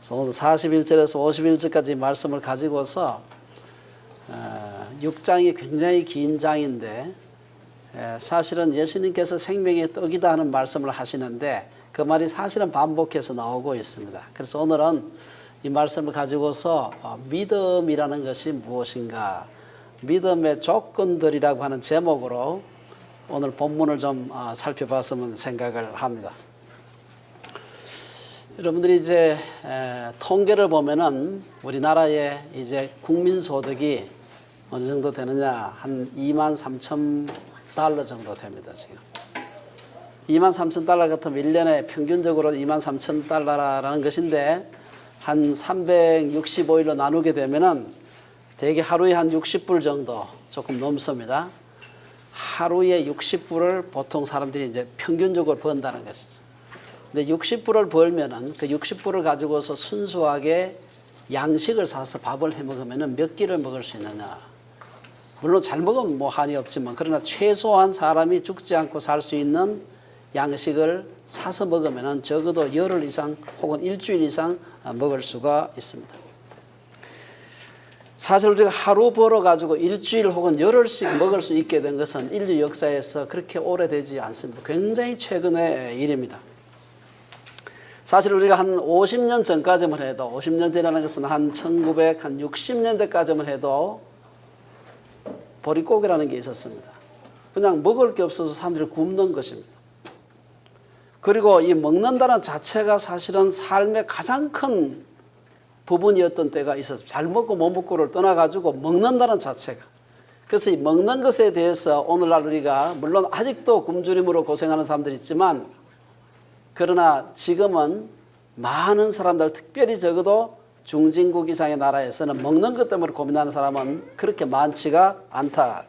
그래서 오늘 41절에서 51절까지 말씀을 가지고서 6장이 굉장히 긴 장인데 사실은 예수님께서 생명의 떡이다 하는 말씀을 하시는데 그 말이 사실은 반복해서 나오고 있습니다. 그래서 오늘은 이 말씀을 가지고서 믿음이라는 것이 무엇인가, 믿음의 조건들이라고 하는 제목으로 오늘 본문을 좀 살펴봤으면 생각을 합니다. 여러분들이 이제 통계를 보면은 우리나라의 이제 국민소득이 어느 정도 되느냐, 한 23,000달러 정도 됩니다. 지금 23,000달러 같으면 1년에 평균적으로 23,000달러라는 것인데 한 365일로 나누게 되면은 대개 하루에 한 60불 정도 조금 넘습니다. 하루에 60불을 보통 사람들이 이제 평균적으로 번다는 것이죠. 근데 60불을 벌면은 그 60불을 가지고서 순수하게 양식을 사서 밥을 해 먹으면은 몇 끼를 먹을 수 있느냐. 물론 잘 먹으면 뭐 한이 없지만 그러나 최소한 사람이 죽지 않고 살 수 있는 양식을 사서 먹으면은 적어도 열흘 이상 혹은 일주일 이상 먹을 수가 있습니다. 사실 우리가 하루 벌어가지고 일주일 혹은 열흘씩 먹을 수 있게 된 것은 인류 역사에서 그렇게 오래되지 않습니다. 굉장히 최근의 일입니다. 사실 우리가 한 50년 전까지만 해도, 50년 전이라는 것은 한 1960년대까지만 해도 보릿고기라는 게 있었습니다. 그냥 먹을 게 없어서 사람들이 굶는 것입니다. 그리고 이 먹는다는 자체가 사실은 삶의 가장 큰 부분이었던 때가 있었습니다. 잘 먹고 못 먹고를 떠나가지고 먹는다는 자체가. 그래서 이 먹는 것에 대해서 오늘날 우리가 물론 아직도 굶주림으로 고생하는 사람들이 있지만 그러나 지금은 많은 사람들, 특별히 적어도 중진국 이상의 나라에서는 먹는 것 때문에 고민하는 사람은 그렇게 많지가 않다.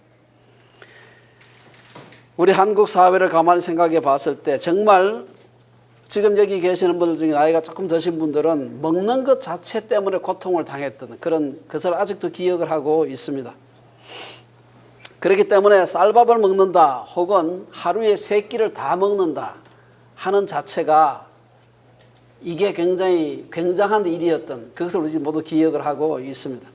우리 한국 사회를 가만히 생각해 봤을 때 정말 지금 여기 계시는 분들 중에 나이가 조금 드신 분들은 먹는 것 자체 때문에 고통을 당했던 그런 것을 아직도 기억을 하고 있습니다. 그렇기 때문에 쌀밥을 먹는다 혹은 하루에 3끼를 다 먹는다 하는 자체가 이게 굉장히 굉장한 일이었던 그것을 우리 모두 기억을 하고 있습니다.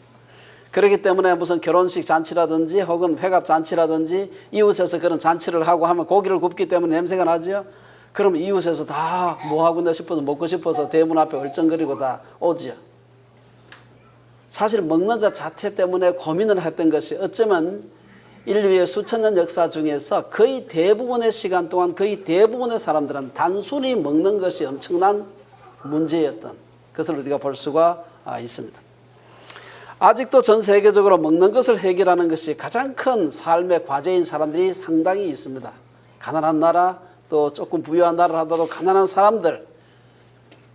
그렇기 때문에 무슨 결혼식 잔치라든지 혹은 회갑 잔치라든지 이웃에서 그런 잔치를 하고 하면 고기를 굽기 때문에 냄새가 나죠. 그럼 이웃에서 다 뭐하고 있나 싶어서 먹고 싶어서 대문 앞에 얼쩡거리고 다 오지요. 사실 먹는 것 자체 때문에 고민을 했던 것이 어쩌면 인류의 수천 년 역사 중에서 거의 대부분의 시간 동안 거의 대부분의 사람들은 단순히 먹는 것이 엄청난 문제였던 것을 우리가 볼 수가 있습니다. 아직도 전 세계적으로 먹는 것을 해결하는 것이 가장 큰 삶의 과제인 사람들이 상당히 있습니다. 가난한 나라 또 조금 부유한 나라를 하더라도 가난한 사람들.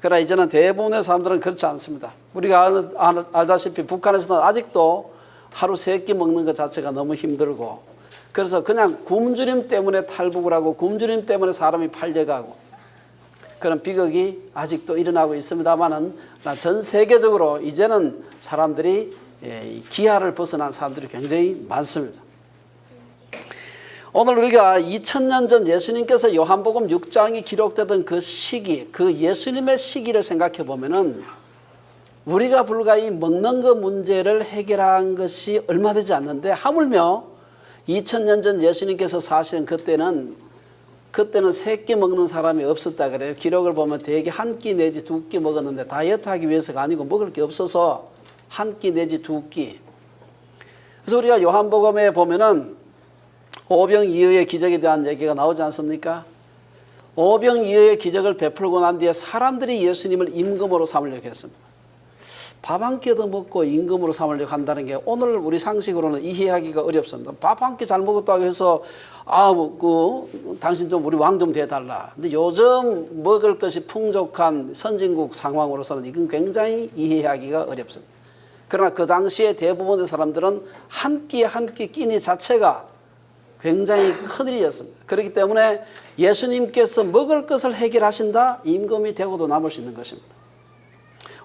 그러나 이제는 대부분의 사람들은 그렇지 않습니다. 우리가 알다시피 북한에서는 아직도 하루 3끼 먹는 것 자체가 너무 힘들고 그래서 그냥 굶주림 때문에 탈북을 하고 굶주림 때문에 사람이 팔려가고 그런 비극이 아직도 일어나고 있습니다만은 전 세계적으로 이제는 사람들이 기하를 벗어난 사람들이 굉장히 많습니다. 오늘 우리가 2000년 전 예수님께서 요한복음 6장이 기록되던 그 시기, 그 예수님의 시기를 생각해 보면은 우리가 불과 이 먹는 것 문제를 해결한 것이 얼마 되지 않는데 하물며 2000년 전 예수님께서 사시던 그때는 3끼 먹는 사람이 없었다 그래요. 기록을 보면 대개 1끼 내지 2끼 먹었는데 다이어트 하기 위해서가 아니고 먹을 게 없어서 1끼 내지 2끼. 그래서 우리가 요한복음에 보면은 오병이어의 기적에 대한 얘기가 나오지 않습니까? 오병이어의 기적을 베풀고 난 뒤에 사람들이 예수님을 임금으로 삼으려고 했습니다. 밥 한 끼도 먹고 임금으로 삼으려고 한다는 게 오늘 우리 상식으로는 이해하기가 어렵습니다. 밥 한 끼 잘 먹었다고 해서 당신 좀 우리 왕 좀 돼달라. 근데 요즘 먹을 것이 풍족한 선진국 상황으로서는 이건 굉장히 이해하기가 어렵습니다. 그러나 그 당시에 대부분의 사람들은 한 끼 한 끼 끼니 자체가 굉장히 큰일이었습니다. 그렇기 때문에 예수님께서 먹을 것을 해결하신다, 임금이 되고도 남을 수 있는 것입니다.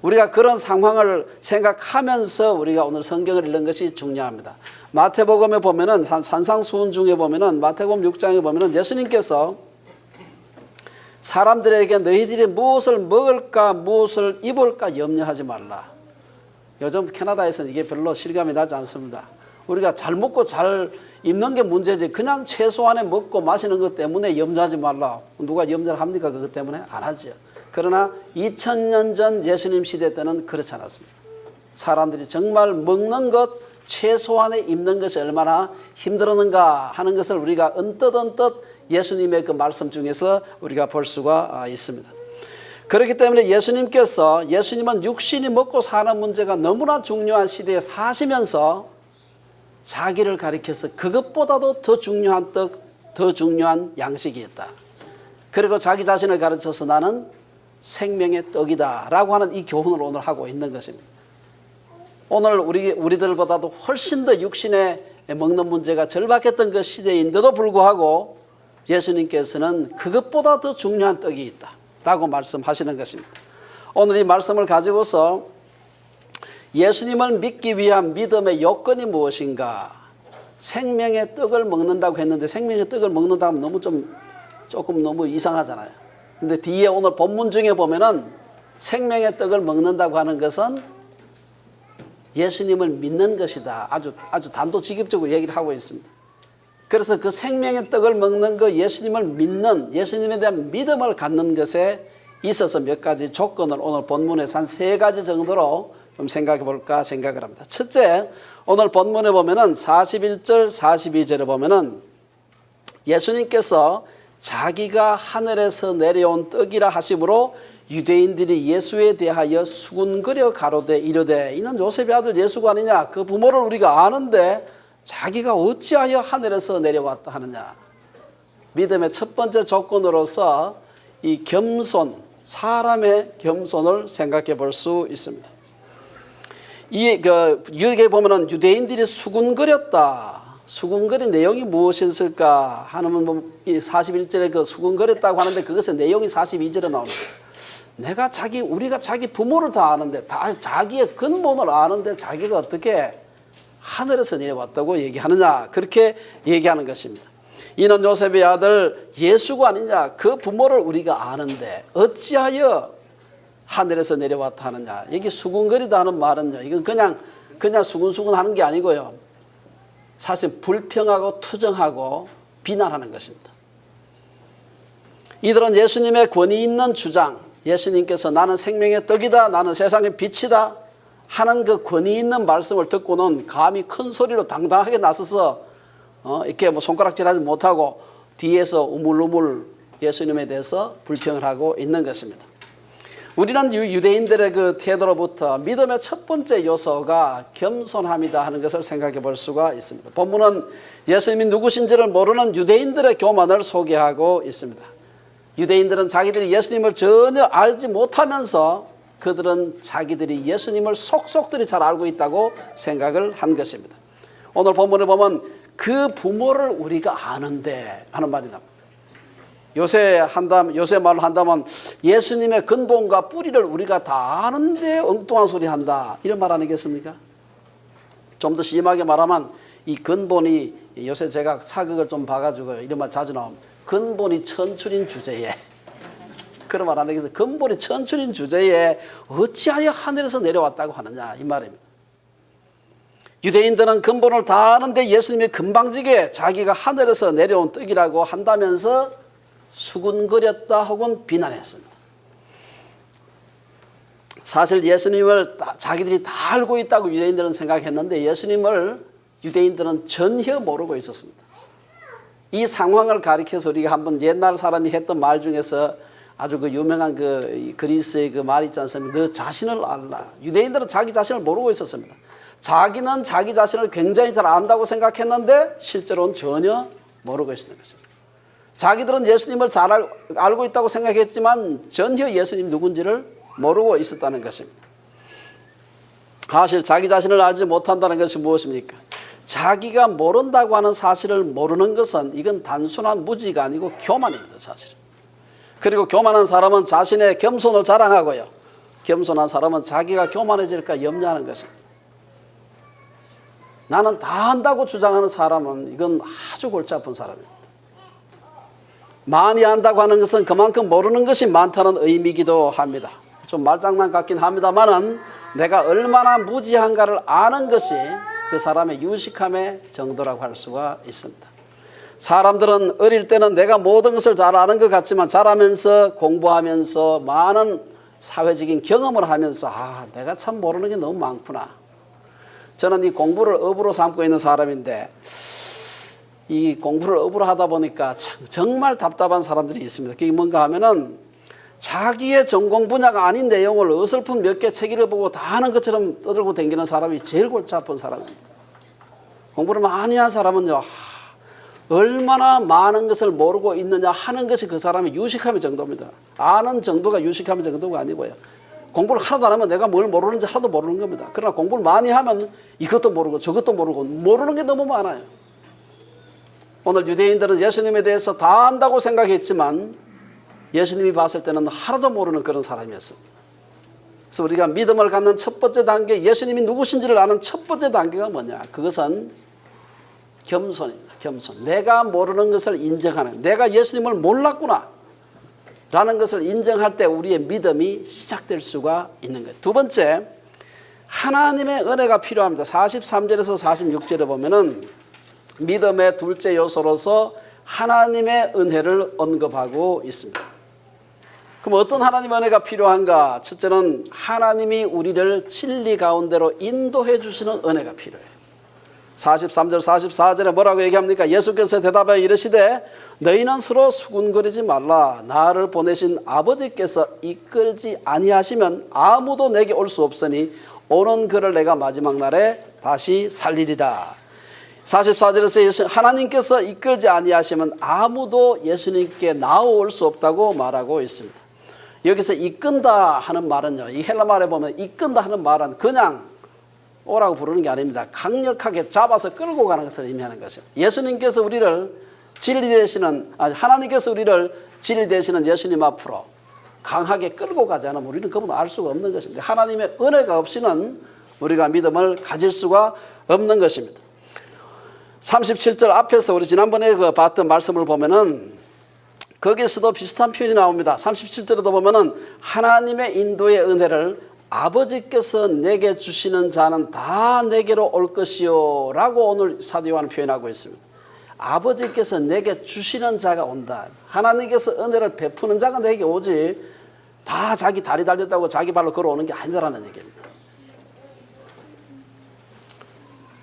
우리가 그런 상황을 생각하면서 우리가 오늘 성경을 읽는 것이 중요합니다. 마태복음에 보면은 산상수훈 중에 보면은 마태복음 6장에 보면은 예수님께서 사람들에게 너희들이 무엇을 먹을까 무엇을 입을까 염려하지 말라. 요즘 캐나다에서는 이게 별로 실감이 나지 않습니다. 우리가 잘 먹고 잘 입는 게 문제지 그냥 최소한의 먹고 마시는 것 때문에 염려하지 말라. 누가 염려를 합니까? 그것 때문에 안 하죠. 그러나 2000년 전 예수님 시대 때는 그렇지 않았습니다. 사람들이 정말 먹는 것 최소한의 입는 것이 얼마나 힘들었는가 하는 것을 우리가 언뜻 예수님의 그 말씀 중에서 우리가 볼 수가 있습니다. 그렇기 때문에 예수님은 육신이 먹고 사는 문제가 너무나 중요한 시대에 사시면서 자기를 가리켜서 그것보다도 더 중요한 떡, 더 중요한 양식이 있다. 그리고 자기 자신을 가르쳐서 나는 생명의 떡이다 라고 하는 이 교훈을 오늘 하고 있는 것입니다. 오늘 우리들보다도 훨씬 더 육신에 먹는 문제가 절박했던 그 시대인데도 불구하고 예수님께서는 그것보다 더 중요한 떡이 있다 라고 말씀하시는 것입니다. 오늘 이 말씀을 가지고서 예수님을 믿기 위한 믿음의 요건이 무엇인가? 생명의 떡을 먹는다고 했는데 생명의 떡을 먹는다고 하면 조금 너무 이상하잖아요. 근데 뒤에 오늘 본문 중에 보면은 생명의 떡을 먹는다고 하는 것은 예수님을 믿는 것이다. 아주 단도직입적으로 얘기를 하고 있습니다. 그래서 그 생명의 떡을 먹는 거 예수님을 믿는 예수님에 대한 믿음을 갖는 것에 있어서 몇 가지 조건을 오늘 본문에서 한 3가지 정도로 좀 생각해 볼까 생각을 합니다. 첫째, 오늘 본문에 보면은 41절 42절에 보면은 예수님께서 자기가 하늘에서 내려온 떡이라 하심으로 유대인들이 예수에 대하여 수군거려 가로되 이르되 이는 요셉의 아들 예수가 아니냐. 그 부모를 우리가 아는데 자기가 어찌하여 하늘에서 내려왔다 하느냐. 믿음의 첫 번째 조건으로서 이 겸손, 사람의 겸손을 생각해 볼 수 있습니다. 여기에 보면은 유대인들이 수군거렸다. 수군거린 내용이 무엇이었을까 하면 41절에 그 수군거렸다고 하는데 그것의 내용이 42절에 나옵니다. 우리가 자기 부모를 다 아는데 다 자기의 근본을 아는데 자기가 어떻게 하늘에서 내려왔다고 얘기하느냐 그렇게 얘기하는 것입니다. 이는 요셉의 아들 예수가 아니냐. 그 부모를 우리가 아는데 어찌하여 하늘에서 내려왔다 하느냐. 여기 수군거리다 하는 말은요. 이건 그냥 수군수군 하는 게 아니고요. 사실 불평하고 투정하고 비난하는 것입니다. 이들은 예수님의 권위 있는 주장, 예수님께서 나는 생명의 떡이다, 나는 세상의 빛이다 하는 그 권위 있는 말씀을 듣고는 감히 큰 소리로 당당하게 나서서 이렇게 손가락질하지 못하고 뒤에서 우물우물 예수님에 대해서 불평을 하고 있는 것입니다. 우리는 유대인들의 그 태도로부터 믿음의 첫 번째 요소가 겸손함이다 하는 것을 생각해 볼 수가 있습니다. 본문은 예수님이 누구신지를 모르는 유대인들의 교만을 소개하고 있습니다. 유대인들은 자기들이 예수님을 전혀 알지 못하면서 그들은 자기들이 예수님을 속속들이 잘 알고 있다고 생각을 한 것입니다. 오늘 본문을 보면 그 부모를 우리가 아는데 하는 말이 나옵니다. 요새 말로 한다면 예수님의 근본과 뿌리를 우리가 다 아는데 엉뚱한 소리 한다 이런 말 아니겠습니까? 좀 더 심하게 말하면 이 근본이 요새 제가 사극을 좀 봐가지고 이런 말 자주 나옵니다. 근본이 천출인 주제에 그런 말 아니겠어요? 근본이 천출인 주제에 어찌하여 하늘에서 내려왔다고 하느냐 이 말입니다. 유대인들은 근본을 다 아는데 예수님이 금방지게 자기가 하늘에서 내려온 떡이라고 한다면서 수군거렸다 혹은 비난했습니다. 사실 예수님을 자기들이 다 알고 있다고 유대인들은 생각했는데 예수님을 유대인들은 전혀 모르고 있었습니다. 이 상황을 가리켜서 우리가 한번 옛날 사람이 했던 말 중에서 아주 그 유명한 그 그리스의 그 말 있지 않습니까? 너 자신을 알라. 유대인들은 자기 자신을 모르고 있었습니다. 자기는 자기 자신을 굉장히 잘 안다고 생각했는데 실제로는 전혀 모르고 있었던 것입니다. 자기들은 예수님을 잘 알고 있다고 생각했지만 전혀 예수님 누군지를 모르고 있었다는 것입니다. 사실 자기 자신을 알지 못한다는 것이 무엇입니까? 자기가 모른다고 하는 사실을 모르는 것은 이건 단순한 무지가 아니고 교만입니다. 사실은. 그리고 교만한 사람은 자신의 겸손을 자랑하고요. 겸손한 사람은 자기가 교만해질까 염려하는 것입니다. 나는 다 한다고 주장하는 사람은 이건 아주 골치 아픈 사람입니다. 많이 안다고 하는 것은 그만큼 모르는 것이 많다는 의미이기도 합니다. 좀 말장난 같긴 합니다만은 내가 얼마나 무지한가를 아는 것이 그 사람의 유식함의 정도라고 할 수가 있습니다. 사람들은 어릴 때는 내가 모든 것을 잘 아는 것 같지만 자라면서 공부하면서 많은 사회적인 경험을 하면서 내가 참 모르는 게 너무 많구나. 저는 이 공부를 업으로 삼고 있는 사람인데 이 공부를 업으로 하다 보니까 정말 답답한 사람들이 있습니다. 그게 뭔가 하면은 자기의 전공 분야가 아닌 내용을 어설픈 몇 개 책 읽어보고 다 아는 것처럼 떠들고 다니는 사람이 제일 골치 아픈 사람입니다. 공부를 많이 한 사람은요, 얼마나 많은 것을 모르고 있느냐 하는 것이 그 사람의 유식함의 정도입니다. 아는 정도가 유식함의 정도가 아니고요. 공부를 하나도 안 하면 내가 뭘 모르는지 하나도 모르는 겁니다. 그러나 공부를 많이 하면 이것도 모르고 저것도 모르고 모르는 게 너무 많아요. 오늘 유대인들은 예수님에 대해서 다 안다고 생각했지만 예수님이 봤을 때는 하나도 모르는 그런 사람이었습니다. 그래서 우리가 믿음을 갖는 첫 번째 단계, 예수님이 누구신지를 아는 첫 번째 단계가 뭐냐? 그것은 겸손입니다. 겸손. 내가 모르는 것을 인정하는, 내가 예수님을 몰랐구나 라는 것을 인정할 때 우리의 믿음이 시작될 수가 있는 거예요. 두 번째, 하나님의 은혜가 필요합니다. 43절에서 46절에 보면은 믿음의 둘째 요소로서 하나님의 은혜를 언급하고 있습니다. 그럼 어떤 하나님의 은혜가 필요한가? 첫째는 하나님이 우리를 진리 가운데로 인도해 주시는 은혜가 필요해요. 43절 44절에 뭐라고 얘기합니까? 예수께서 대답하여 이르시되 너희는 서로 수군거리지 말라. 나를 보내신 아버지께서 이끌지 아니하시면 아무도 내게 올 수 없으니 오는 그를 내가 마지막 날에 다시 살리리라. 44절에서 하나님께서 이끌지 아니하시면 아무도 예수님께 나올 수 없다고 말하고 있습니다. 여기서 이끈다 하는 말은요, 이 헬라 말에 보면 이끈다 하는 말은 그냥 오라고 부르는 게 아닙니다. 강력하게 잡아서 끌고 가는 것을 의미하는 것이죠. 예수님께서 우리를 하나님께서 우리를 진리 되시는 예수님 앞으로 강하게 끌고 가지 않으면 우리는 그분을 알 수가 없는 것입니다. 하나님의 은혜가 없이는 우리가 믿음을 가질 수가 없는 것입니다. 37절 앞에서 우리 지난번에 봤던 말씀을 보면은 거기서도 비슷한 표현이 나옵니다. 37절에도 보면은 하나님의 인도의 은혜를 아버지께서 내게 주시는 자는 다 내게로 올 것이요 라고 오늘 사도 요한은 표현하고 있습니다. 아버지께서 내게 주시는 자가 온다. 하나님께서 은혜를 베푸는 자가 내게 오지 다 자기 다리 달렸다고 자기 발로 걸어오는 게 아니다라는 얘기입니다.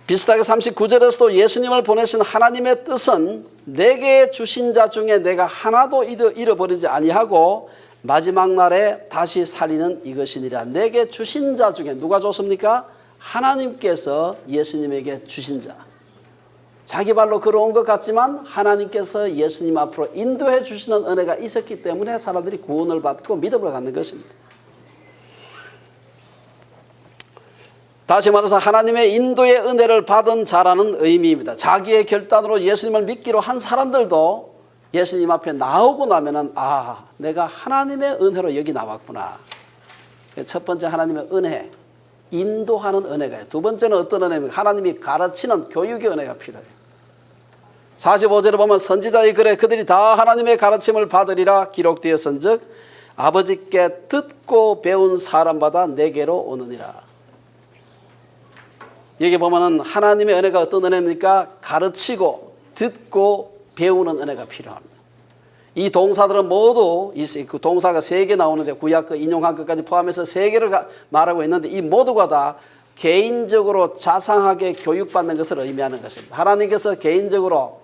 비슷하게 39절에서도 예수님을 보내신 하나님의 뜻은 내게 주신 자 중에 내가 하나도 잃어버리지 아니하고 마지막 날에 다시 살리는 이것이니라. 내게 주신 자 중에 누가 줬습니까? 하나님께서 예수님에게 주신 자. 자기 발로 걸어온 것 같지만 하나님께서 예수님 앞으로 인도해 주시는 은혜가 있었기 때문에 사람들이 구원을 받고 믿음을 갖는 것입니다. 다시 말해서 하나님의 인도의 은혜를 받은 자라는 의미입니다. 자기의 결단으로 예수님을 믿기로 한 사람들도 예수님 앞에 나오고 나면은 내가 하나님의 은혜로 여기 나왔구나. 첫 번째 하나님의 은혜, 인도하는 은혜가. 두 번째는 어떤 은혜입니까? 하나님이 가르치는 교육의 은혜가 필요해요. 45절에 보면 선지자의 글에 그들이 다 하나님의 가르침을 받으리라 기록되었은즉 아버지께 듣고 배운 사람마다 내게로 오느니라. 여기 보면은 하나님의 은혜가 어떤 은혜입니까? 가르치고 듣고 배우는 은혜가 필요합니다. 이 동사들은 모두 그 동사가 3개 나오는데 구약 인용한 것까지 포함해서 3개를 말하고 있는데 이 모두가 다 개인적으로 자상하게 교육받는 것을 의미하는 것입니다. 하나님께서 개인적으로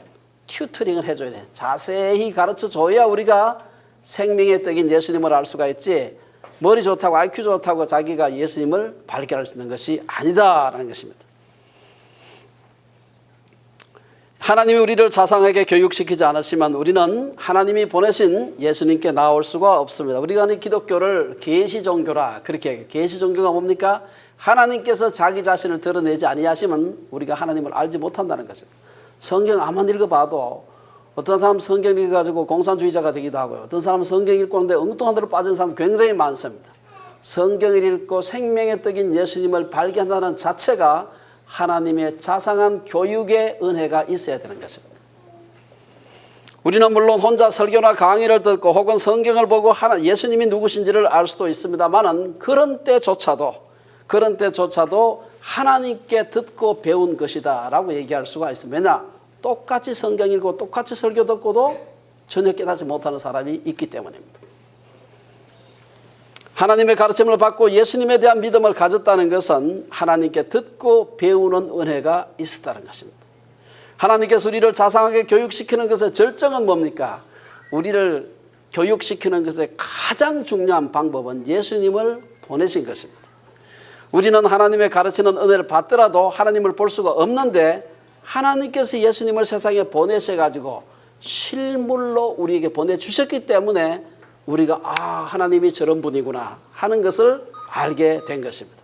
튜터링을 해줘야 돼요. 자세히 가르쳐줘야 우리가 생명의 떡인 예수님을 알 수가 있지 머리 좋다고 IQ 좋다고 자기가 예수님을 발견할 수 있는 것이 아니다라는 것입니다. 하나님이 우리를 자상하게 교육시키지 않으시면 우리는 하나님이 보내신 예수님께 나올 수가 없습니다. 우리가 아는 기독교를 계시종교라 그렇게 계시종교가 뭡니까? 하나님께서 자기 자신을 드러내지 아니하시면 우리가 하나님을 알지 못한다는 것입니다. 성경 아무리 읽어봐도 어떤 사람은 성경 읽어가지고 공산주의자가 되기도 하고요. 어떤 사람은 성경 읽고 있는데 엉뚱한 데로 빠진 사람 굉장히 많습니다. 성경을 읽고 생명의 떡인 예수님을 발견한다는 자체가 하나님의 자상한 교육의 은혜가 있어야 되는 것입니다. 우리는 물론 혼자 설교나 강의를 듣고 혹은 성경을 보고 예수님이 누구신지를 알 수도 있습니다만은 그런 때조차도 하나님께 듣고 배운 것이다 라고 얘기할 수가 있습니다. 왜냐? 똑같이 성경 읽고 똑같이 설교 듣고도 전혀 깨닫지 못하는 사람이 있기 때문입니다. 하나님의 가르침을 받고 예수님에 대한 믿음을 가졌다는 것은 하나님께 듣고 배우는 은혜가 있었다는 것입니다. 하나님께서 우리를 자상하게 교육시키는 것의 절정은 뭡니까? 우리를 교육시키는 것의 가장 중요한 방법은 예수님을 보내신 것입니다. 우리는 하나님의 가르치는 은혜를 받더라도 하나님을 볼 수가 없는데 하나님께서 예수님을 세상에 보내셔가지고 실물로 우리에게 보내주셨기 때문에 우리가 하나님이 저런 분이구나 하는 것을 알게 된 것입니다.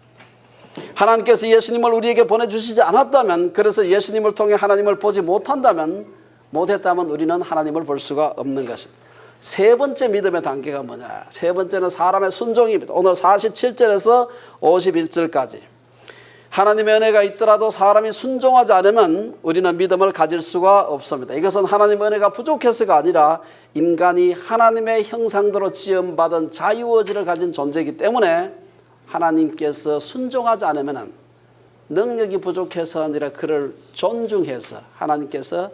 하나님께서 예수님을 우리에게 보내주시지 않았다면, 그래서 예수님을 통해 하나님을 보지 못했다면 우리는 하나님을 볼 수가 없는 것입니다. 세 번째 믿음의 단계가 뭐냐? 세 번째는 사람의 순종입니다. 오늘 47절에서 51절까지 하나님의 은혜가 있더라도 사람이 순종하지 않으면 우리는 믿음을 가질 수가 없습니다. 이것은 하나님의 은혜가 부족해서가 아니라 인간이 하나님의 형상대로 지음받은 자유의지를 가진 존재이기 때문에 하나님께서 순종하지 않으면 능력이 부족해서 아니라 그를 존중해서 하나님께서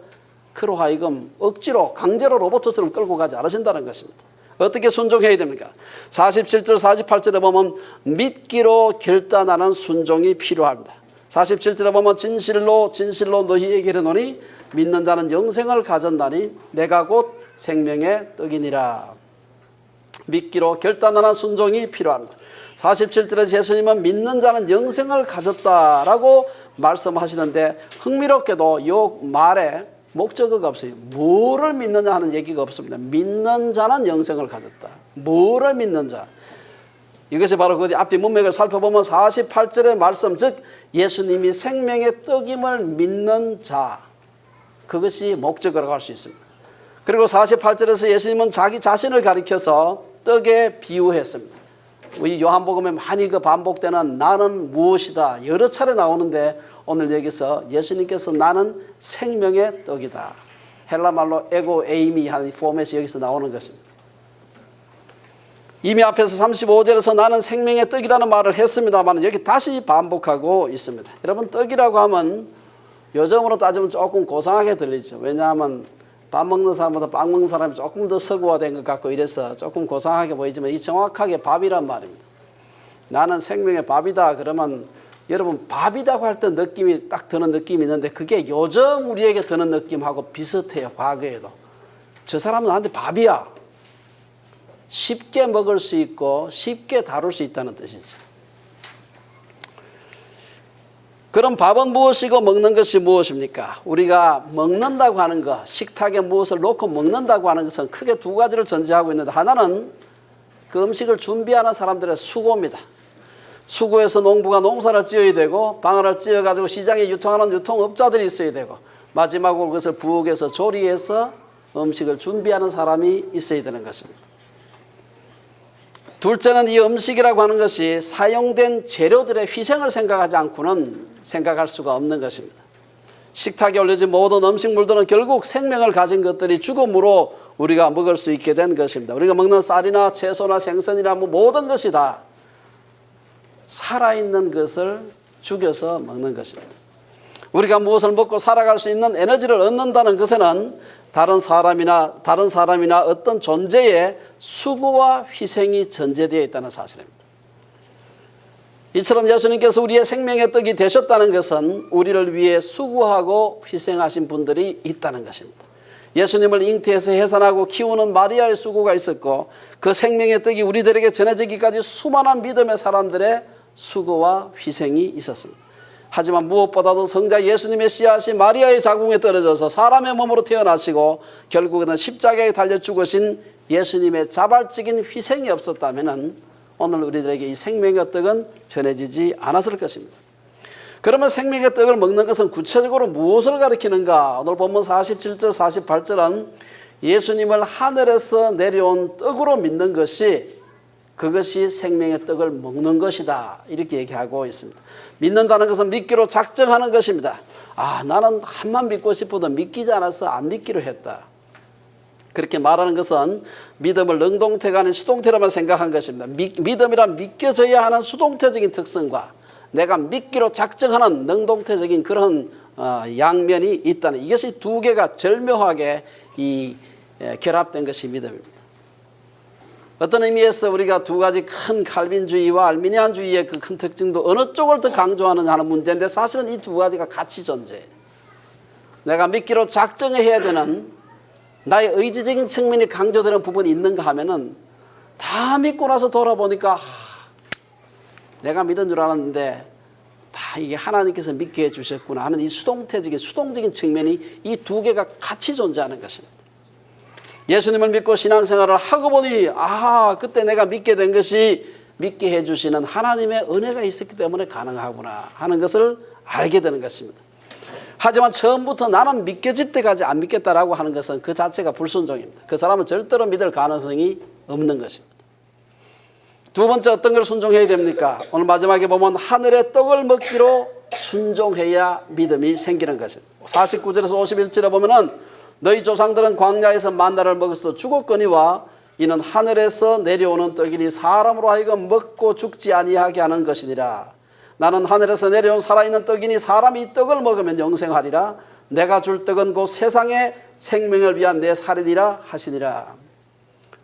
그로 하여금 억지로 강제로 로봇처럼 끌고 가지 않으신다는 것입니다. 어떻게 순종해야 됩니까? 47절 48절에 보면 믿기로 결단하는 순종이 필요합니다. 47절에 보면 진실로 너희에게 이르노니 믿는 자는 영생을 가졌나니 내가 곧 생명의 떡이니라. 믿기로 결단하는 순종이 필요합니다. 47절에서 예수님은 믿는 자는 영생을 가졌다라고 말씀하시는데 흥미롭게도 이 말에 목적어가 없어요. 뭐를 믿느냐 하는 얘기가 없습니다. 믿는 자는 영생을 가졌다. 뭐를 믿는 자. 이것이 바로 그 앞뒤 문맥을 살펴보면 48절의 말씀, 즉 예수님이 생명의 떡임을 믿는 자, 그것이 목적어라고 할 수 있습니다. 그리고 48절에서 예수님은 자기 자신을 가리켜서 떡에 비유했습니다. 우리 요한복음에 많이 반복되는 나는 무엇이다 여러 차례 나오는데 오늘 여기서 예수님께서 나는 생명의 떡이다. 헬라말로 에고 에이미 하는 포맷이 여기서 나오는 것입니다. 이미 앞에서 35절에서 나는 생명의 떡이라는 말을 했습니다만 여기 다시 반복하고 있습니다. 여러분, 떡이라고 하면 요즘으로 따지면 조금 고상하게 들리죠. 왜냐하면 밥 먹는 사람보다 빵 먹는 사람이 조금 더 서구화된 것 같고 이래서 조금 고상하게 보이지만 이 정확하게 밥이란 말입니다. 나는 생명의 밥이다 그러면 여러분, 밥이라고 할 때 느낌이 딱 드는 느낌이 있는데 그게 요즘 우리에게 드는 느낌하고 비슷해요. 과거에도. 저 사람은 나한테 밥이야. 쉽게 먹을 수 있고 쉽게 다룰 수 있다는 뜻이죠. 그럼 밥은 무엇이고 먹는 것이 무엇입니까? 우리가 먹는다고 하는 것, 식탁에 무엇을 놓고 먹는다고 하는 것은 크게 두 가지를 전제하고 있는데 하나는 그 음식을 준비하는 사람들의 수고입니다. 수고해서 농부가 농사를 지어야 되고 방아를 찧어가지고 시장에 유통하는 유통업자들이 있어야 되고 마지막으로 그것을 부엌에서 조리해서 음식을 준비하는 사람이 있어야 되는 것입니다. 둘째는 이 음식이라고 하는 것이 사용된 재료들의 희생을 생각하지 않고는 생각할 수가 없는 것입니다. 식탁에 올려진 모든 음식물들은 결국 생명을 가진 것들이 죽음으로 우리가 먹을 수 있게 된 것입니다. 우리가 먹는 쌀이나 채소나 생선이나 모든 것이 다 살아있는 것을 죽여서 먹는 것입니다. 우리가 무엇을 먹고 살아갈 수 있는 에너지를 얻는다는 것에는 다른 사람이나 어떤 존재의 수고와 희생이 전제되어 있다는 사실입니다. 이처럼 예수님께서 우리의 생명의 떡이 되셨다는 것은 우리를 위해 수고하고 희생하신 분들이 있다는 것입니다. 예수님을 잉태해서 해산하고 키우는 마리아의 수고가 있었고 그 생명의 떡이 우리들에게 전해지기까지 수많은 믿음의 사람들의 수고와 희생이 있었습니다. 하지만 무엇보다도 성자 예수님의 씨앗이 마리아의 자궁에 떨어져서 사람의 몸으로 태어나시고 결국에는 십자가에 달려 죽으신 예수님의 자발적인 희생이 없었다면 오늘 우리들에게 이 생명의 떡은 전해지지 않았을 것입니다. 그러면 생명의 떡을 먹는 것은 구체적으로 무엇을 가리키는가? 오늘 본문 47절 48절은 예수님을 하늘에서 내려온 떡으로 믿는 것이 그것이 생명의 떡을 먹는 것이다 이렇게 얘기하고 있습니다. 믿는다는 것은 믿기로 작정하는 것입니다. 나는 한만 믿고 싶어도 믿기지 않아서 안 믿기로 했다. 그렇게 말하는 것은 믿음을 능동태가 아닌 수동태로만 생각한 것입니다. 믿음이란 믿겨져야 하는 수동태적인 특성과 내가 믿기로 작정하는 능동태적인 그런 양면이 있다는, 이것이 두 개가 절묘하게 결합된 것이 믿음입니다. 어떤 의미에서 우리가 두 가지 큰 칼빈주의와 알미니안주의의 그 큰 특징도 어느 쪽을 더 강조하느냐 하는 문제인데, 사실은 이 두 가지가 같이 존재해요. 내가 믿기로 작정해야 되는 나의 의지적인 측면이 강조되는 부분이 있는가 하면은, 다 믿고 나서 돌아보니까 내가 믿은 줄 알았는데 다 이게 하나님께서 믿게 해주셨구나 하는 이 수동적인 측면이 이 두 개가 같이 존재하는 것입니다. 예수님을 믿고 신앙생활을 하고 보니 그때 내가 믿게 된 것이 믿게 해주시는 하나님의 은혜가 있었기 때문에 가능하구나 하는 것을 알게 되는 것입니다. 하지만 처음부터 나는 믿겨질 때까지 안 믿겠다라고 하는 것은 그 자체가 불순종입니다. 그 사람은 절대로 믿을 가능성이 없는 것입니다. 두 번째, 어떤 걸 순종해야 됩니까? 오늘 마지막에 보면 하늘의 떡을 먹기로 순종해야 믿음이 생기는 것입니다. 49절에서 51절에 보면은 너희 조상들은 광야에서 만나를 먹었어도 죽었거니와 이는 하늘에서 내려오는 떡이니 사람으로 하여금 먹고 죽지 아니하게 하는 것이니라. 나는 하늘에서 내려온 살아있는 떡이니 사람이 이 떡을 먹으면 영생하리라. 내가 줄 떡은 곧 세상의 생명을 위한 내 살이니라 하시니라.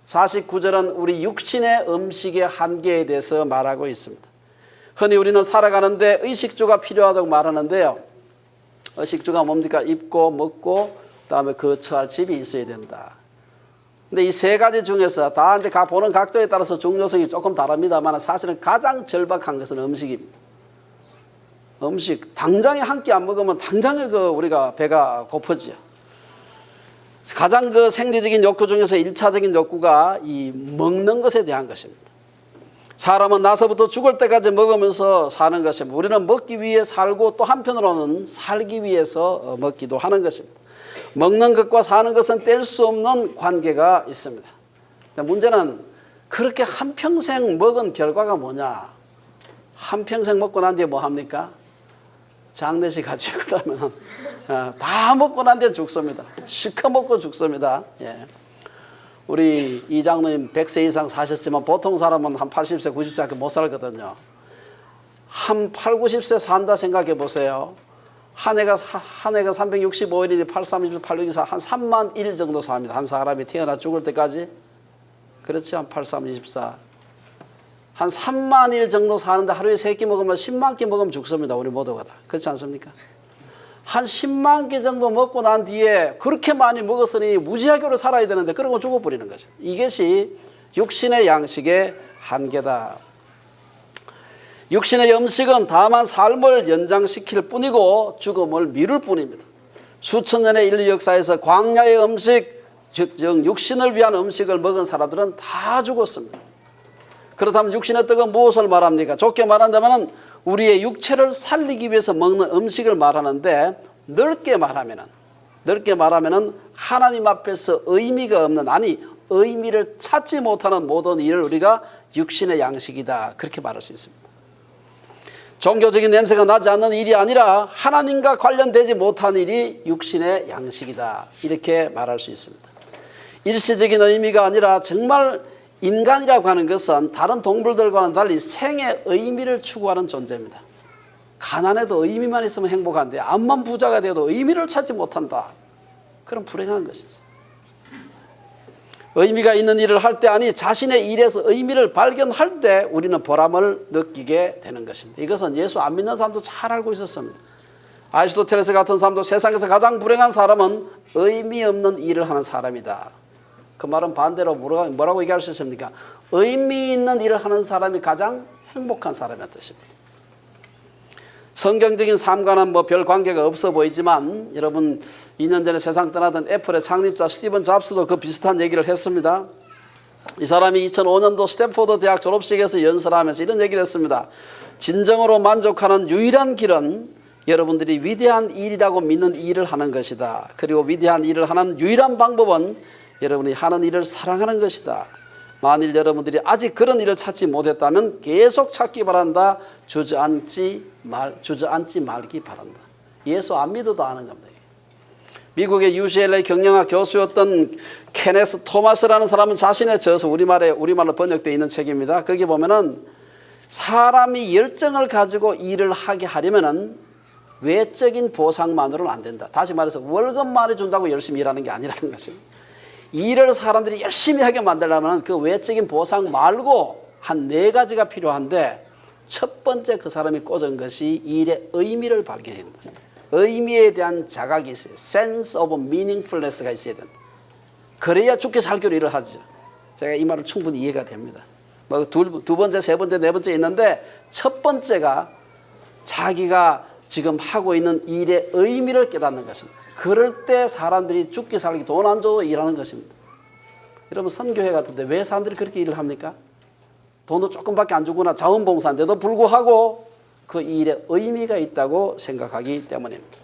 49절은 우리 육신의 음식의 한계에 대해서 말하고 있습니다. 흔히 우리는 살아가는데 의식주가 필요하다고 말하는데요. 의식주가 뭡니까? 입고 먹고 그다음에 거처할 집이 있어야 된다. 근데 이 세 가지 중에서 다 이제 보는 각도에 따라서 중요성이 조금 다릅니다만 사실은 가장 절박한 것은 음식입니다. 음식, 당장에 한 끼 안 먹으면 당장에 우리가 배가 고프죠. 가장 생리적인 욕구 중에서 1차적인 욕구가 이 먹는 것에 대한 것입니다. 사람은 나서부터 죽을 때까지 먹으면서 사는 것입니다. 우리는 먹기 위해 살고 또 한편으로는 살기 위해서 먹기도 하는 것입니다. 먹는 것과 사는 것은 뗄 수 없는 관계가 있습니다. 문제는 그렇게 한평생 먹은 결과가 뭐냐? 한평생 먹고 난 뒤에 뭐 합니까? 장례식 같이 그러면 다 먹고 난 뒤에 죽습니다. 실컷 먹고 죽습니다. 예. 우리 이 장로님 100세 이상 사셨지만 보통 사람은 한 80세, 90세밖에 못 살거든요. 한 8, 90세 산다 생각해 보세요. 한 해가 365일이니 8, 30, 8, 6, 4, 한 3만 일 정도 삽니다. 한 사람이 태어나 죽을 때까지. 그렇죠? 한 8, 3, 24. 한 3만 일 정도 사는데 하루에 3끼 먹으면 10만 끼 먹으면 죽습니다. 우리 모두가 다. 그렇지 않습니까? 한 10만 끼 정도 먹고 난 뒤에 그렇게 많이 먹었으니 무지하게로 살아야 되는데 그러고 죽어버리는 것이죠. 이것이 육신의 양식의 한계다. 육신의 음식은 다만 삶을 연장시킬 뿐이고 죽음을 미룰 뿐입니다. 수천 년의 인류 역사에서 광야의 음식, 즉 육신을 위한 음식을 먹은 사람들은 다 죽었습니다. 그렇다면 육신의 떡은 무엇을 말합니까? 좋게 말한다면 우리의 육체를 살리기 위해서 먹는 음식을 말하는데, 넓게 말하면은 하나님 앞에서 의미가 없는, 의미를 찾지 못하는 모든 일을 우리가 육신의 양식이다, 그렇게 말할 수 있습니다. 종교적인 냄새가 나지 않는 일이 아니라 하나님과 관련되지 못한 일이 육신의 양식이다, 이렇게 말할 수 있습니다. 일시적인 의미가 아니라 정말 인간이라고 하는 것은 다른 동물들과는 달리 생의 의미를 추구하는 존재입니다. 가난해도 의미만 있으면 행복한데 암만 부자가 되어도 의미를 찾지 못한다, 그럼 불행한 것이죠. 의미가 있는 일을 할 때, 자신의 일에서 의미를 발견할 때 우리는 보람을 느끼게 되는 것입니다. 이것은 예수 안 믿는 사람도 잘 알고 있었습니다. 아리스토텔레스 같은 사람도 세상에서 가장 불행한 사람은 의미 없는 일을 하는 사람이다. 그 말은 반대로 뭐라고 얘기할 수 있습니까? 의미 있는 일을 하는 사람이 가장 행복한 사람이라는 뜻입니다. 성경적인 삶과는 별 관계가 없어 보이지만, 여러분 2년 전에 세상 떠나던 애플의 창립자 스티븐 잡스도 그 비슷한 얘기를 했습니다. 이 사람이 2005년도 스탠포드 대학 졸업식에서 연설하면서 이런 얘기를 했습니다. 진정으로 만족하는 유일한 길은 여러분들이 위대한 일이라고 믿는 일을 하는 것이다. 그리고 위대한 일을 하는 유일한 방법은 여러분이 하는 일을 사랑하는 것이다. 만일 여러분들이 아직 그런 일을 찾지 못했다면 계속 찾기 바란다. 주저앉지 말기 바란다. 예수 안 믿어도 아는 겁니다. 미국의 UCLA 경영학 교수였던 케네스 토마스라는 사람은 자신의 저서 우리말로 번역되어 있는 책입니다. 거기 보면은 사람이 열정을 가지고 일을 하게 하려면은 외적인 보상만으로는 안 된다. 다시 말해서 월급만 준다고 열심히 일하는 게 아니라는 것입니다. 일을 사람들이 열심히 하게 만들려면 그 외적인 보상 말고 한 4가지가 필요한데, 첫 번째 그 사람이 꽂은 것이 일의 의미를 발견합니다. 의미에 대한 자각이 있어요. sense of meaningfulness가 있어야 된다. 그래야 죽게 살기로 일을 하죠. 제가 이 말은 충분히 이해가 됩니다. 뭐 두 번째, 세 번째, 네 번째 있는데, 첫 번째가 자기가 지금 하고 있는 일의 의미를 깨닫는 것입니다. 그럴 때 사람들이 죽기 살기 돈 안 줘도 일하는 것입니다. 여러분, 선교회 같은데 왜 사람들이 그렇게 일을 합니까? 돈도 조금밖에 안 주거나 자원봉사인데도 불구하고 그 일에 의미가 있다고 생각하기 때문입니다.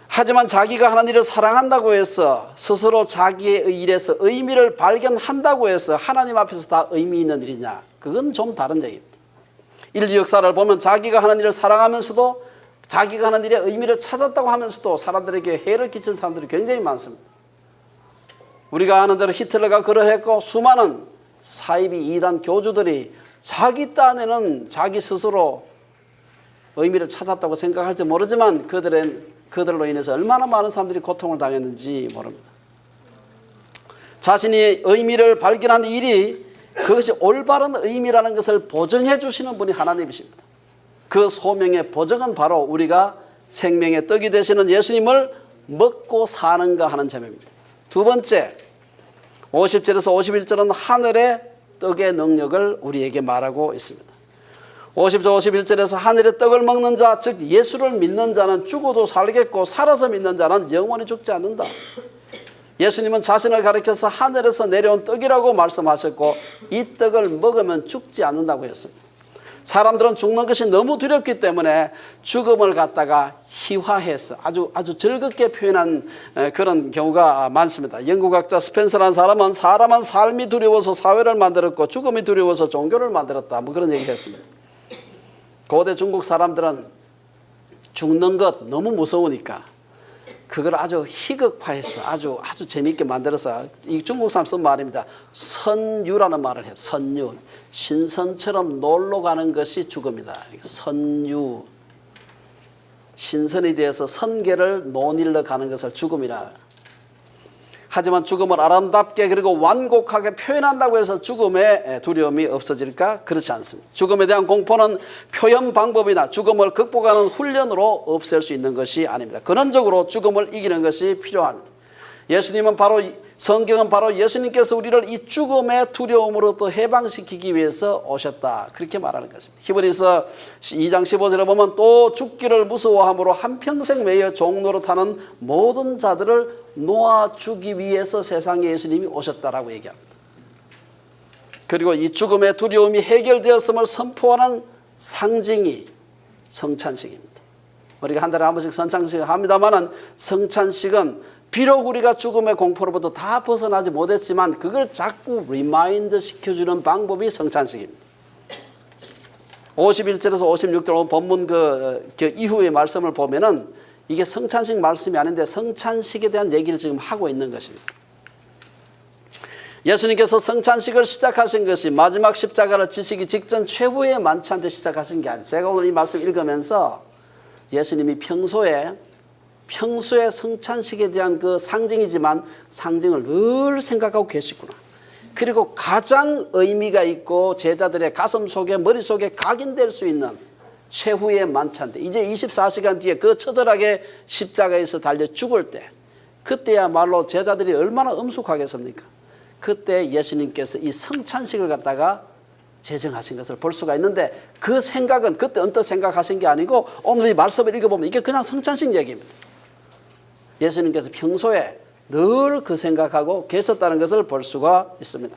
하지만 자기가 하는 일을 사랑한다고 해서 스스로 자기의 일에서 의미를 발견한다고 해서 하나님 앞에서 다 의미 있는 일이냐? 그건 좀 다른 얘기입니다. 인류 역사를 보면 자기가 하는 일을 사랑하면서도 자기가 하는 일에 의미를 찾았다고 하면서도 사람들에게 해를 끼친 사람들이 굉장히 많습니다. 우리가 아는 대로 히틀러가 그러했고, 수많은 사이비 이단 교주들이 자기 딴에는 자기 스스로 의미를 찾았다고 생각할지 모르지만 그들로 인해서 얼마나 많은 사람들이 고통을 당했는지 모릅니다. 자신이 의미를 발견한 일이 그것이 올바른 의미라는 것을 보증해 주시는 분이 하나님이십니다. 그 소명의 보증은 바로 우리가 생명의 떡이 되시는 예수님을 먹고 사는가 하는 점입니다. 두 번째, 50절에서 51절은 하늘의 떡의 능력을 우리에게 말하고 있습니다. 50절 51절에서 하늘의 떡을 먹는 자, 즉 예수를 믿는 자는 죽어도 살겠고 살아서 믿는 자는 영원히 죽지 않는다. 예수님은 자신을 가리켜서 하늘에서 내려온 떡이라고 말씀하셨고, 이 떡을 먹으면 죽지 않는다고 했습니다. 사람들은 죽는 것이 너무 두렵기 때문에 죽음을 갖다가 희화해서 아주 즐겁게 표현한 그런 경우가 많습니다. 영국학자 스펜서라는 사람은 삶이 두려워서 사회를 만들었고 죽음이 두려워서 종교를 만들었다, 뭐 그런 얘기를 했습니다. 고대 중국 사람들은 죽는 것 너무 무서우니까 그걸 아주 희극화해서 아주 재미있게 만들어서, 이 중국 사람 쓴 말입니다. 선유라는 말을 해요. 선유. 신선처럼 놀러 가는 것이 죽음이다. 선유. 신선에 대해서 선계를 논일러 가는 것을 죽음이라. 하지만 죽음을 아름답게 그리고 완곡하게 표현한다고 해서 죽음의 두려움이 없어질까? 그렇지 않습니다. 죽음에 대한 공포는 표현 방법이나 죽음을 극복하는 훈련으로 없앨 수 있는 것이 아닙니다. 근원적으로 죽음을 이기는 것이 필요합니다. 성경은 바로 예수님께서 우리를 이 죽음의 두려움으로부터 해방시키기 위해서 오셨다, 그렇게 말하는 것입니다. 히브리서 2장 15절에 보면 또 죽기를 무서워함으로 한평생 매여 종노릇하는 모든 자들을 놓아주기 위해서 세상에 예수님이 오셨다라고 얘기합니다. 그리고 이 죽음의 두려움이 해결되었음을 선포하는 상징이 성찬식입니다. 우리가 한 달에 한 번씩 성찬식을 합니다만은, 성찬식은 비록 우리가 죽음의 공포로부터 다 벗어나지 못했지만 그걸 자꾸 리마인드 시켜주는 방법이 성찬식입니다. 51절에서 56절 본문 그 이후의 말씀을 보면은 이게 성찬식 말씀이 아닌데 성찬식에 대한 얘기를 지금 하고 있는 것입니다. 예수님께서 성찬식을 시작하신 것이 마지막 십자가를 지시기 직전 최후의 만찬 때 시작하신 게 아니에요. 제가 오늘 이 말씀 읽으면서 예수님이 평소에 성찬식에 대한 그 상징이지만 상징을 늘 생각하고 계시구나. 그리고 가장 의미가 있고 제자들의 가슴 속에 머릿속에 각인될 수 있는 최후의 만찬 때, 이제 24시간 뒤에 그 처절하게 십자가에서 달려 죽을 때, 그때야말로 제자들이 얼마나 엄숙하겠습니까? 그때 예수님께서 이 성찬식을 갖다가 제정하신 것을 볼 수가 있는데, 그 생각은 그때 언뜻 생각하신 게 아니고 오늘 이 말씀을 읽어보면 이게 그냥 성찬식 얘기입니다. 예수님께서 평소에 늘 그 생각하고 계셨다는 것을 볼 수가 있습니다.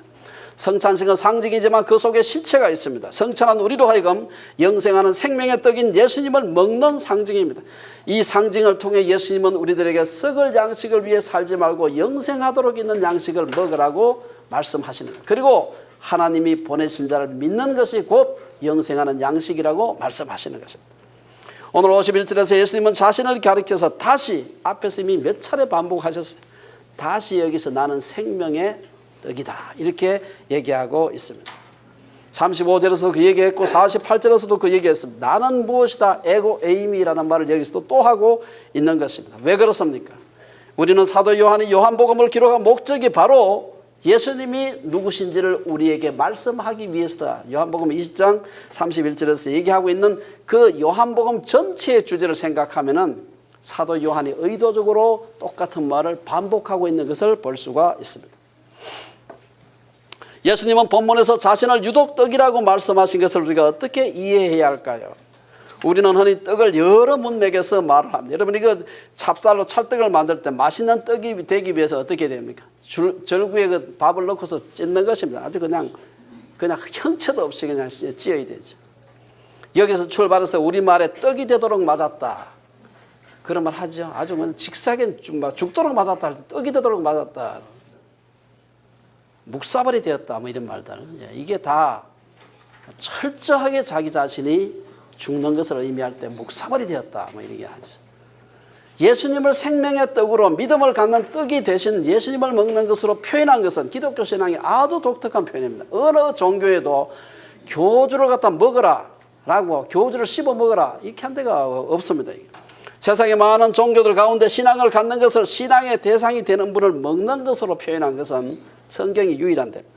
성찬식은 상징이지만 그 속에 실체가 있습니다. 성찬한 우리로 하여금 영생하는 생명의 떡인 예수님을 먹는 상징입니다. 이 상징을 통해 예수님은 우리들에게 썩을 양식을 위해 살지 말고 영생하도록 있는 양식을 먹으라고 말씀하시는 거예요. 그리고 하나님이 보내신 자를 믿는 것이 곧 영생하는 양식이라고 말씀하시는 것입니다. 오늘 51절에서 예수님은 자신을 가리켜서 다시 앞에서 이미 몇 차례 반복하셨어요. 다시 여기서 나는 생명의 떡이다 이렇게 얘기하고 있습니다. 35절에서 그 얘기했고 48절에서도 그 얘기했습니다. 나는 무엇이다 에고 에이미라는 말을 여기서도 또 하고 있는 것입니다. 왜 그렇습니까? 우리는 사도 요한이 요한복음을 기록한 목적이 바로 예수님이 누구신지를 우리에게 말씀하기 위해서다. 요한복음 20장 31절에서 얘기하고 있는 그 요한복음 전체의 주제를 생각하면은 사도 요한이 의도적으로 똑같은 말을 반복하고 있는 것을 볼 수가 있습니다. 예수님은 본문에서 자신을 유독 떡이라고 말씀하신 것을 우리가 어떻게 이해해야 할까요? 우리는 흔히 떡을 여러 문맥에서 말을 합니다. 여러분 이거 찹쌀로 찰떡을 만들 때 맛있는 떡이 되기 위해서 어떻게 됩니까? 절구에 그 밥을 넣고서 찢는 것입니다. 아주 그냥 형체도 없이 그냥 찌어야 되죠. 여기서 출발해서 우리말에 떡이 되도록 맞았다. 그런 말 하죠. 아주 직사견 죽도록 맞았다 할 때 떡이 되도록 맞았다. 묵사발이 되었다 뭐 이런 말들. 이게 다 철저하게 자기 자신이 죽는 것을 의미할 때 묵사발이 되었다 뭐 이렇게 하죠. 예수님을 생명의 떡으로 믿음을 갖는 떡이 되신 예수님을 먹는 것으로 표현한 것은 기독교 신앙의 아주 독특한 표현입니다. 어느 종교에도 교주를 갖다 먹어라 라고 교주를 씹어 먹어라 이렇게 한 데가 없습니다. 세상의 많은 종교들 가운데 신앙을 갖는 것을 신앙의 대상이 되는 분을 먹는 것으로 표현한 것은 성경이 유일한 데입니다.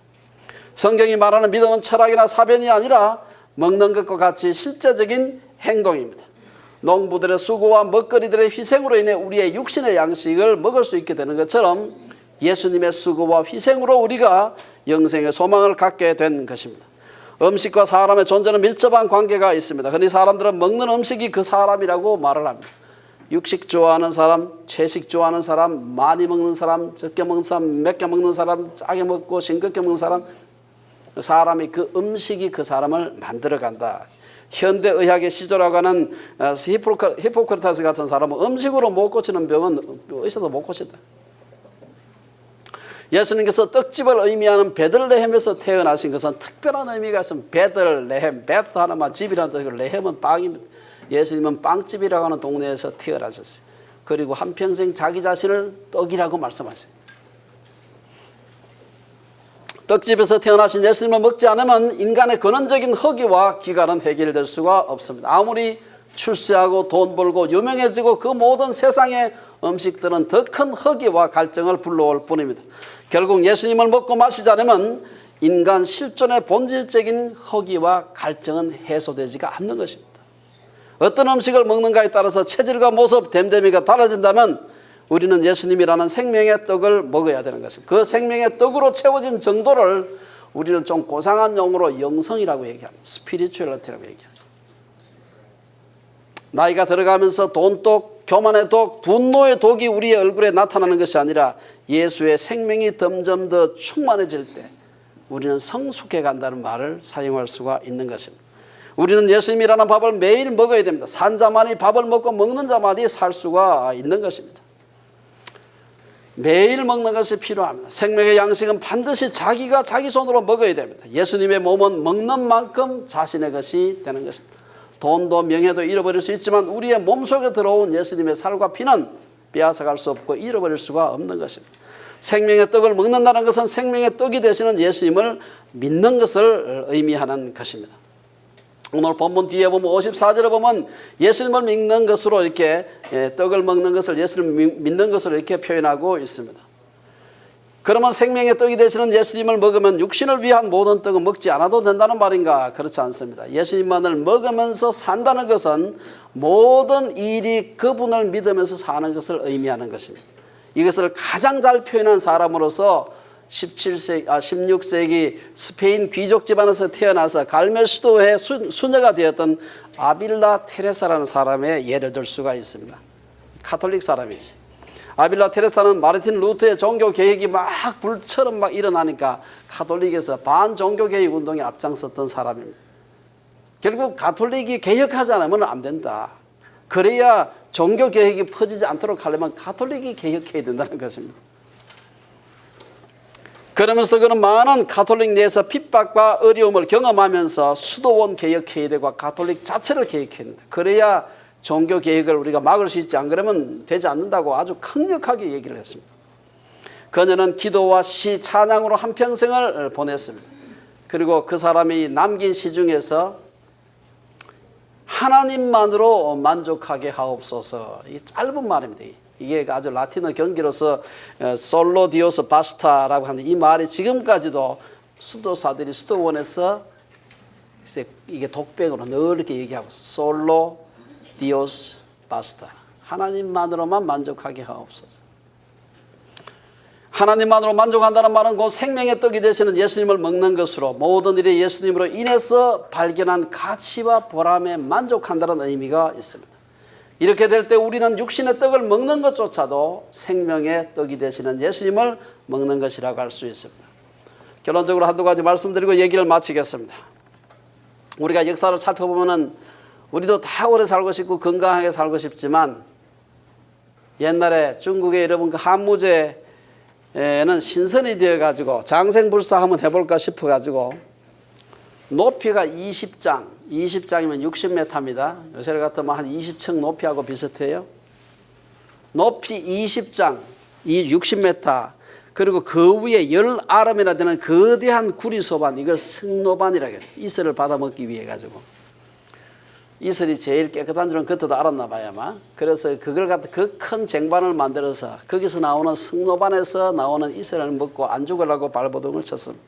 성경이 말하는 믿음은 철학이나 사변이 아니라 먹는 것과 같이 실제적인 행동입니다. 농부들의 수고와 먹거리들의 희생으로 인해 우리의 육신의 양식을 먹을 수 있게 되는 것처럼 예수님의 수고와 희생으로 우리가 영생의 소망을 갖게 된 것입니다. 음식과 사람의 존재는 밀접한 관계가 있습니다. 흔히 사람들은 먹는 음식이 그 사람이라고 말을 합니다. 육식 좋아하는 사람, 채식 좋아하는 사람, 많이 먹는 사람, 적게 먹는 사람, 몇 개 먹는 사람, 짜게 먹고 싱겁게 먹는 사람, 사람이 그 음식이 그 사람을 만들어간다. 현대의학의 시조라고 하는 히포크라테스 같은 사람은 음식으로 못 고치는 병은 의사도 못 고친다. 예수님께서 떡집을 의미하는 베들레헴에서 태어나신 것은 특별한 의미가 있습니다. 베들레헴, 베트 하나만 집이라는 뜻이고 레헴은 빵입니다. 예수님은 빵집이라고 하는 동네에서 태어나셨어요. 그리고 한평생 자기 자신을 떡이라고 말씀하세요. 떡집에서 태어나신 예수님을 먹지 않으면 인간의 근원적인 허기와 기갈은 해결될 수가 없습니다. 아무리 출세하고 돈 벌고 유명해지고 그 모든 세상의 음식들은 더 큰 허기와 갈증을 불러올 뿐입니다. 결국 예수님을 먹고 마시지 않으면 인간 실존의 본질적인 허기와 갈증은 해소되지가 않는 것입니다. 어떤 음식을 먹는가에 따라서 체질과 모습, 됨됨이가 달라진다면 우리는 예수님이라는 생명의 떡을 먹어야 되는 것입니다. 그 생명의 떡으로 채워진 정도를 우리는 좀 고상한 용어로 영성이라고 얘기합니다. 스피리추얼리티라고 얘기하죠. 나이가 들어가면서 돈독, 교만의 독, 분노의 독이 우리의 얼굴에 나타나는 것이 아니라 예수의 생명이 점점 더 충만해질 때 우리는 성숙해 간다는 말을 사용할 수가 있는 것입니다. 우리는 예수님이라는 밥을 매일 먹어야 됩니다. 산 자만이 밥을 먹고 먹는 자만이 살 수가 있는 것입니다. 매일 먹는 것이 필요합니다. 생명의 양식은 반드시 자기가 자기 손으로 먹어야 됩니다. 예수님의 몸은 먹는 만큼 자신의 것이 되는 것입니다. 돈도 명예도 잃어버릴 수 있지만 우리의 몸속에 들어온 예수님의 살과 피는 빼앗아갈 수 없고 잃어버릴 수가 없는 것입니다. 생명의 떡을 먹는다는 것은 생명의 떡이 되시는 예수님을 믿는 것을 의미하는 것입니다. 오늘 본문 뒤에 보면 54절에 보면 예수님을 믿는 것으로 이렇게 떡을 먹는 것을 예수님을 믿는 것으로 이렇게 표현하고 있습니다. 그러면 생명의 떡이 되시는 예수님을 먹으면 육신을 위한 모든 떡은 먹지 않아도 된다는 말인가? 그렇지 않습니다. 예수님만을 먹으면서 산다는 것은 모든 일이 그분을 믿으면서 사는 것을 의미하는 것입니다. 이것을 가장 잘 표현한 사람으로서 16세기 스페인 귀족 집안에서 태어나서 갈멜 수도의 수녀가 되었던 아빌라 테레사라는 사람의 예를 들 수가 있습니다. 가톨릭 사람이지. 아빌라 테레사는 마르틴 루터의 종교 개혁이 막 불처럼 막 일어나니까 가톨릭에서 반종교 개혁 운동에 앞장섰던 사람입니다. 결국 가톨릭이 개혁하지 않으면 안 된다. 그래야 종교 개혁이 퍼지지 않도록 하려면 가톨릭이 개혁해야 된다는 것입니다. 그러면서 그는 많은 가톨릭 내에서 핍박과 어려움을 경험하면서 수도원 개혁회의대와 가톨릭 자체를 개혁해야 된다. 그래야 종교 개혁을 우리가 막을 수 있지, 안 그러면 되지 않는다고 아주 강력하게 얘기를 했습니다. 그녀는 기도와 시, 찬양으로 한평생을 보냈습니다. 그리고 그 사람이 남긴 시 중에서 하나님만으로 만족하게 하옵소서, 이 짧은 말입니다. 이게 아주 라틴어 경기로서 솔로 디오스 바스타라고 하는 이 말이 지금까지도 수도사들이 수도원에서 이게 독백으로 늘 이렇게 얘기하고, 솔로 디오스 바스타, 하나님만으로만 만족하게 하옵소서. 하나님만으로 만족한다는 말은 곧 생명의 떡이 되시는 예수님을 먹는 것으로 모든 일이 예수님으로 인해서 발견한 가치와 보람에 만족한다는 의미가 있습니다. 이렇게 될 때 우리는 육신의 떡을 먹는 것조차도 생명의 떡이 되시는 예수님을 먹는 것이라고 할 수 있습니다. 결론적으로 한두 가지 말씀드리고 얘기를 마치겠습니다. 우리가 역사를 살펴보면 우리도 다 오래 살고 싶고 건강하게 살고 싶지만, 옛날에 중국에 여러분 그 한무제에는 신선이 되어가지고 장생불사 한번 해볼까 싶어가지고 높이가 20장이면 60m입니다. 요새 같으면 한 20층 높이하고 비슷해요. 높이 20장, 이 60m, 그리고 그 위에 10아름이나 되는 거대한 구리소반, 이걸 승노반이라고 해요. 이슬을 받아먹기 위해 가지고. 이슬이 제일 깨끗한 줄은 그때도 알았나 봐요, 아마. 그래서 그걸 갖다 그 큰 쟁반을 만들어서 거기서 나오는 승노반에서 나오는 이슬을 먹고 안 죽으려고 발버둥을 쳤습니다.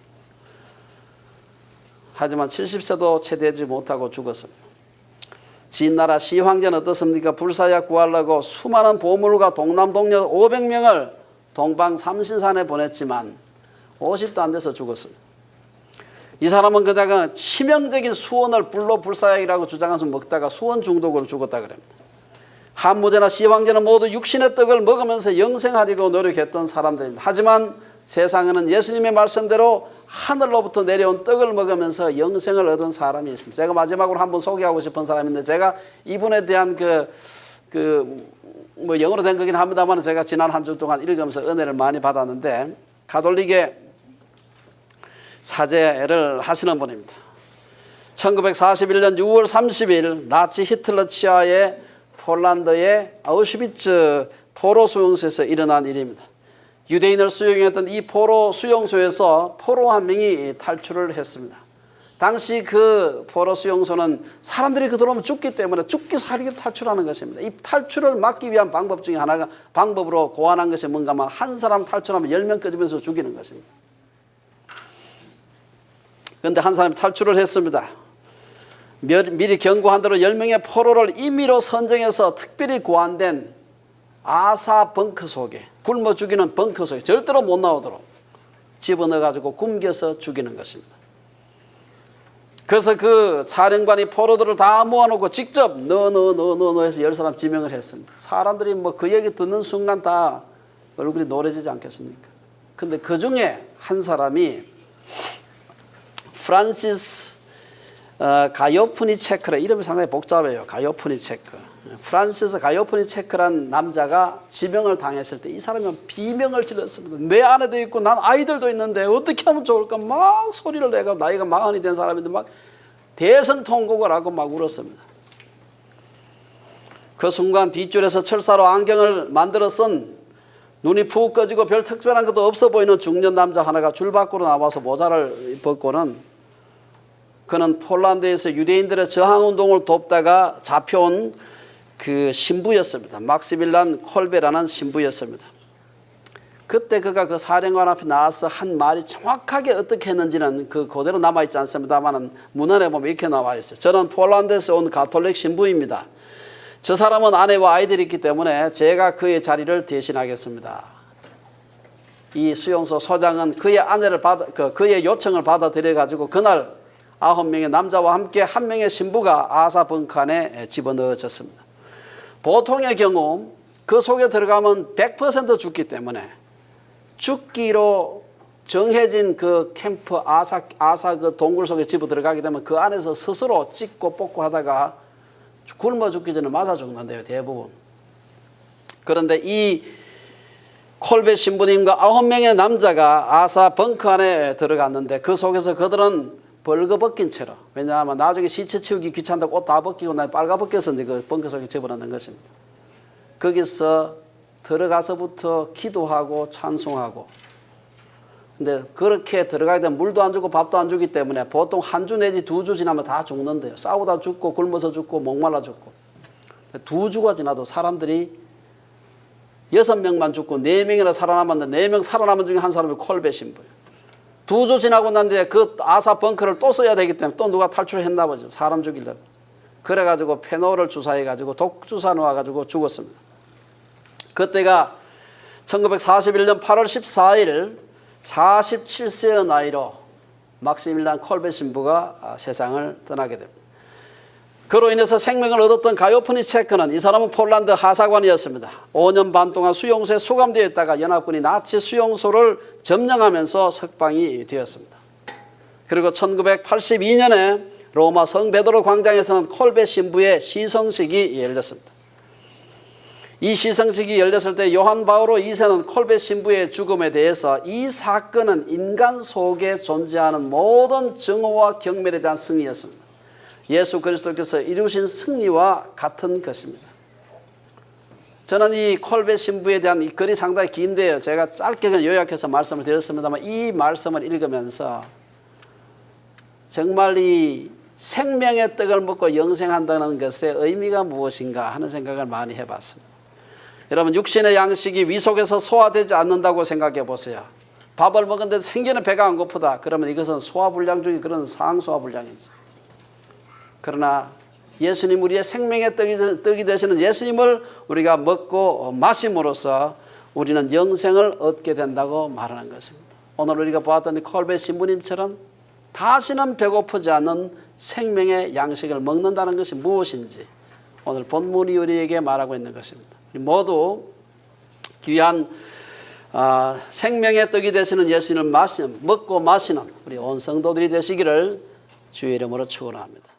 하지만 70세도 채 되지 못하고 죽었습니다. 진나라 시황제는 어떻습니까? 불사약 구하려고 수많은 보물과 동남동녀 500명을 동방삼신산에 보냈지만 50도 안 돼서 죽었습니다. 이 사람은 그다가 치명적인 수원을 불로 불사약이라고 주장해서 먹다가 수원 중독으로 죽었다 그럽니다. 한무제나 시황제는 모두 육신의 떡을 먹으면서 영생하려고 노력했던 사람들입니다. 하지만 세상에는 예수님의 말씀대로 하늘로부터 내려온 떡을 먹으면서 영생을 얻은 사람이 있습니다. 제가 마지막으로 한번 소개하고 싶은 사람인데, 제가 이분에 대한 뭐 영어로 된 거긴 합니다만 제가 지난 한 주 동안 읽으면서 은혜를 많이 받았는데, 가톨릭의 사제를 하시는 분입니다. 1941년 6월 30일 나치 히틀러 치하의 폴란드의 아우슈비츠 포로 수용소에서 일어난 일입니다. 유대인을 수용했던 이 포로 수용소에서 포로 한 명이 탈출을 했습니다. 당시 그 포로 수용소는 사람들이 들어오면 죽기 때문에 죽기 살기 탈출하는 것입니다. 이 탈출을 막기 위한 방법 중에 하나가, 방법으로 고안한 것이 뭔가 하면 한 사람 탈출하면 10명 끄집어서 죽이는 것입니다. 그런데 한 사람이 탈출을 했습니다. 미리 경고한 대로 10명의 포로를 임의로 선정해서 특별히 고안된 아사 벙커 속에, 굶어 죽이는 벙커 속에 절대로 못 나오도록 집어넣어가지고 굶겨서 죽이는 것입니다. 그래서 그 사령관이 포로들을 다 모아놓고 직접 너 해서 10사람 지명을 했습니다. 사람들이 뭐 그 얘기 듣는 순간 다 얼굴이 노래지지 않겠습니까? 근데 그 중에 한 사람이 프란시스 가요프니체크라, 이름이 상당히 복잡해요. 가요프니체크. 프란시스 가요프니체크란 남자가 지명을 당했을 때 이 사람은 비명을 질렀습니다. 내 아내도 있고 난 아이들도 있는데 어떻게 하면 좋을까? 막 소리를 내가, 나이가 40이 된 사람인데 막 대성통곡을 하고 막 울었습니다. 그 순간 뒷줄에서 철사로 안경을 만들어 쓴, 눈이 푹 꺼지고 별 특별한 것도 없어 보이는 중년 남자 하나가 줄 밖으로 나와서 모자를 벗고는, 그는 폴란드에서 유대인들의 저항운동을 돕다가 잡혀온 그 신부였습니다. 막시밀란 콜베라는 신부였습니다. 그때 그가 그 사령관 앞에 나와서 한 말이 정확하게 어떻게 했는지는 그 그대로 남아있지 않습니다만 문헌에 보면 이렇게 나와 있어요. 저는 폴란드에서 온 가톨릭 신부입니다. 저 사람은 아내와 아이들이 있기 때문에 제가 그의 자리를 대신하겠습니다. 이 수용소 소장은 그의 아내를 그의 요청을 받아들여 가지고 그날 9명의 남자와 함께 한 명의 신부가 아사 벙커 안에 집어넣어졌습니다. 보통의 경우 그 속에 들어가면 100% 죽기 때문에 죽기로 정해진 그 캠프 아사 그 동굴 속에 집어 들어가게 되면 그 안에서 스스로 찢고 뽑고 하다가 굶어 죽기 전에 맞아 죽는데요, 대부분. 그런데 이 콜베 신부님과 9명의 남자가 아사 벙커 안에 들어갔는데 그 속에서 그들은 벌거벗긴 채로. 왜냐하면 나중에 시체 치우기 귀찮다고 옷 다 벗기고 나 빨가벗겨서 이제 그 벙커 속에 집어넣는 것입니다. 거기서 들어가서부터 기도하고 찬송하고. 근데 그렇게 들어가게 되면 물도 안 주고 밥도 안 주기 때문에 보통 한 주 내지 2주 지나면 다 죽는데요. 싸우다 죽고 굶어서 죽고 목말라 죽고. 2주가 지나도 사람들이 6명만 죽고 4명이나 살아남았는데 4명 살아남은 중에 한 사람이 콜베 신부예요. 2주 지나고 난 뒤에 그 아사 벙커를 또 써야 되기 때문에 또 누가 탈출했나 보죠. 사람 죽이려고. 그래가지고 페놀을 주사해가지고 독주사 놓아가지고 죽었습니다. 그때가 1941년 8월 14일 47세의 나이로 막시밀리안 콜베 신부가 세상을 떠나게 됩니다. 그로 인해서 생명을 얻었던 가요프니 체크는 이 사람은 폴란드 하사관이었습니다. 5년 반 동안 수용소에 수감되어 있다가 연합군이 나치 수용소를 점령하면서 석방이 되었습니다. 그리고 1982년에 로마 성베드로 광장에서는 콜베 신부의 시성식이 열렸습니다. 이 시성식이 열렸을 때 요한 바오로 2세는 콜베 신부의 죽음에 대해서 이 사건은 인간 속에 존재하는 모든 증오와 경멸에 대한 승리였습니다. 예수 그리스도께서 이루신 승리와 같은 것입니다. 저는 이 콜베 신부에 대한 이 글이 상당히 긴데요. 제가 짧게 요약해서 말씀을 드렸습니다만 이 말씀을 읽으면서 정말 이 생명의 떡을 먹고 영생한다는 것의 의미가 무엇인가 하는 생각을 많이 해봤습니다. 여러분 육신의 양식이 위 속에서 소화되지 않는다고 생각해 보세요. 밥을 먹었는데 생전에 배가 안 고프다. 그러면 이것은 소화불량 중에 그런 상소화불량이죠. 그러나 예수님 우리의 생명의 떡이 되시는 예수님을 우리가 먹고 마심으로써 우리는 영생을 얻게 된다고 말하는 것입니다. 오늘 우리가 보았던 콜베 신부님처럼 다시는 배고프지 않는 생명의 양식을 먹는다는 것이 무엇인지 오늘 본문이 우리에게 말하고 있는 것입니다. 우리 모두 귀한 생명의 떡이 되시는 예수님을 먹고 마시는 우리 온 성도들이 되시기를 주의 이름으로 축원합니다.